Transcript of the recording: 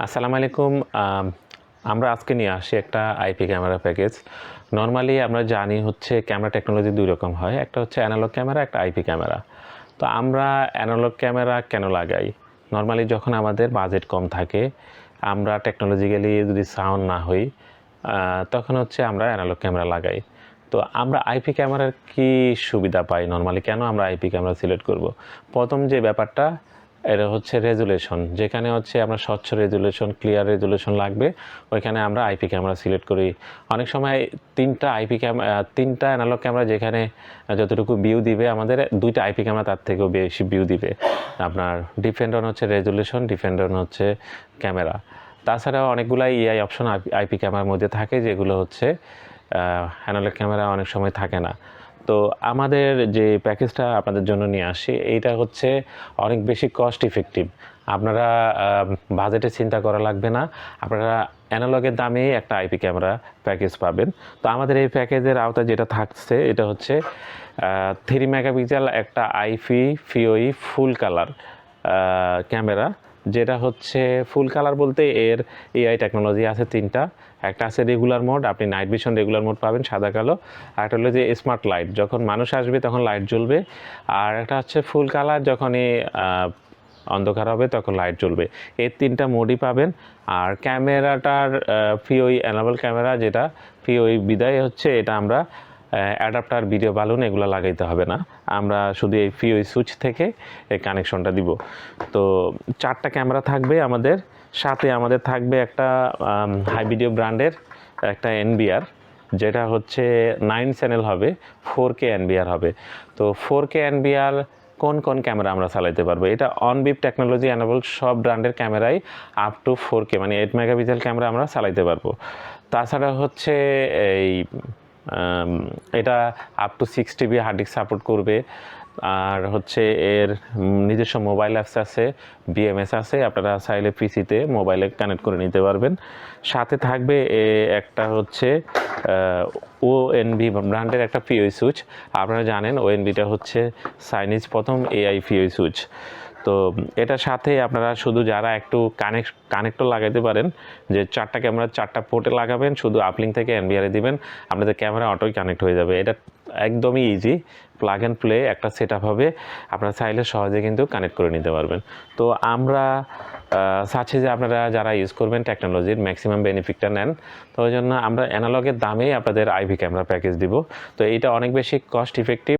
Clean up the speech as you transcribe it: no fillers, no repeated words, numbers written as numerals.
আসসালামু আলাইকুম। আমরা আজকে নিয়ে আসি একটা আইপি ক্যামেরা প্যাকেজ। নরমালি আমরা জানি হচ্ছে ক্যামেরা টেকনোলজি দুই রকম হয়, একটা হচ্ছে অ্যানালগ ক্যামেরা, একটা আইপি ক্যামেরা। তো আমরা অ্যানালগ ক্যামেরা কেন লাগাই? নরমালি যখন আমাদের বাজেট কম থাকে, আমরা টেকনোলজিক্যালি যদি সাউন্ড না হই, তখন হচ্ছে আমরা অ্যানালগ ক্যামেরা লাগাই। তো আমরা আইপি ক্যামেরার কি সুবিধা পাই? নরমালি কেন আমরা আইপি ক্যামেরা সিলেক্ট করব? প্রথম যে ব্যাপারটা, এটা হচ্ছে রেজুলেশন। যেখানে হচ্ছে আমরা স্বচ্ছ রেজুলেশন, ক্লিয়ার রেজুলেশন লাগবে, ওইখানে আমরা আইপি ক্যামেরা সিলেক্ট করি। অনেক সময় তিনটা অ্যানালগ ক্যামেরা যেখানে যতটুকু ভিউ দিবে, আমাদের দুইটা আইপি ক্যামেরা তার থেকেও বেশি ভিউ দিবে। আপনার ডিপেন্ড অন হচ্ছে রেজুলেশন, ডিপেন্ড অন হচ্ছে ক্যামেরা। তাছাড়াও অনেকগুলাই এআই অপশন আইপি ক্যামেরার মধ্যে থাকে, যেগুলো হচ্ছে অ্যানালগ ক্যামেরা অনেক সময় থাকে না। তো আমাদের যে প্যাকেজটা আপনাদের জন্য নিয়ে আসি, এইটা হচ্ছে অনেক বেশি কস্ট ইফেক্টিভ। আপনারা বাজেটে চিন্তা করা লাগবে না, আপনারা অ্যানালগের দামেই একটা আইপি ক্যামেরা প্যাকেজ পাবেন। তো আমাদের এই প্যাকেজের আওতায় যেটা থাকছে, এটা হচ্ছে 3 মেগাপিক্সেল একটা আইপি পিওই ফুল কালার ক্যামেরা। যেটা হচ্ছে ফুল কালার বলতে এর এআই টেকনোলজি আছে তিনটা। একটা আছে রেগুলার মোড, আপনি নাইট ভিশন রেগুলার মোড পাবেন সাদা কালো। আর একটা হলো যে স্মার্ট লাইট, যখন মানুষ আসবে তখন লাইট জ্বলবে। আর একটা হচ্ছে ফুল কালার, যখনই অন্ধকার হবে তখন লাইট জ্বলবে। এই তিনটা মোডই পাবেন। আর ক্যামেরাটার পিওই অ্যানাবল ক্যামেরা, যেটা পিওই বিদায় হচ্ছে, এটা আমরা অ্যাডাপ্টার, ভিডিও বালুন এগুলো লাগাইতে হবে না, আমরা শুধু এই পিওই সুইচ থেকে এই কানেকশনটা দিব। তো 4টা ক্যামেরা থাকবে আমাদের সাথে। আমাদের থাকবে একটা হাইভিডিও ব্র্যান্ডের একটা এনভিআর, যেটা হচ্ছে 9 চ্যানেল হবে, 4K এনভিআর হবে। তো 4K এনভিআর কোন কোন ক্যামেরা আমরা চালাইতে পারবো? এটা অনবিপ টেকনোলজি এনাবল সব ব্র্যান্ডের ক্যামেরাই আপ টু 4K মানে 8 মেগাপিক্সেল ক্যামেরা আমরা চালাইতে পারবো। তাছাড়া হচ্ছে এই এটা up to 6 TB hard disk support করবে। আর হচ্ছে এর নিজস্ব মোবাইল অ্যাপস আছে, বিএমএস আছে, আপনারা চাইলে পিসিতে মোবাইলে কানেক্ট করে নিতে পারবেন। সাথে থাকবে একটা হচ্ছে ওএনভি ব্র্যান্ডের একটা পিওই সুইচ। আপনারা জানেন ওএনভিটা হচ্ছে চাইনিজ প্রথম এআই পিওই সুইচ। তো এটার সাথে আপনারা শুধু যারা একটু কানেক্টর লাগাইতে পারেন, যে 4টা ক্যামেরা 4টা পোর্টে লাগাবেন, শুধু আপলিঙ্ক থেকে এনভিআরে দিবেন, আপনাদের ক্যামেরা অটোই কানেক্ট হয়ে যাবে। এটা একদমই ইজি, প্লাগ অ্যান্ড প্লে একটা সেট আপ হবে, আপনারা চাইলে সহজে কিন্তু কানেক্ট করে নিতে পারবেন। তো আমরা চাচ্ছি যে আপনারা যারা ইউজ করবেন টেকনোলজির ম্যাক্সিমাম বেনিফিটটা নেন। তো ওই জন্য আমরা অ্যানালগের দামেই আপনাদের আইভি ক্যামেরা প্যাকেজ দিব। তো এইটা অনেক বেশি কস্ট ইফেক্টিভ।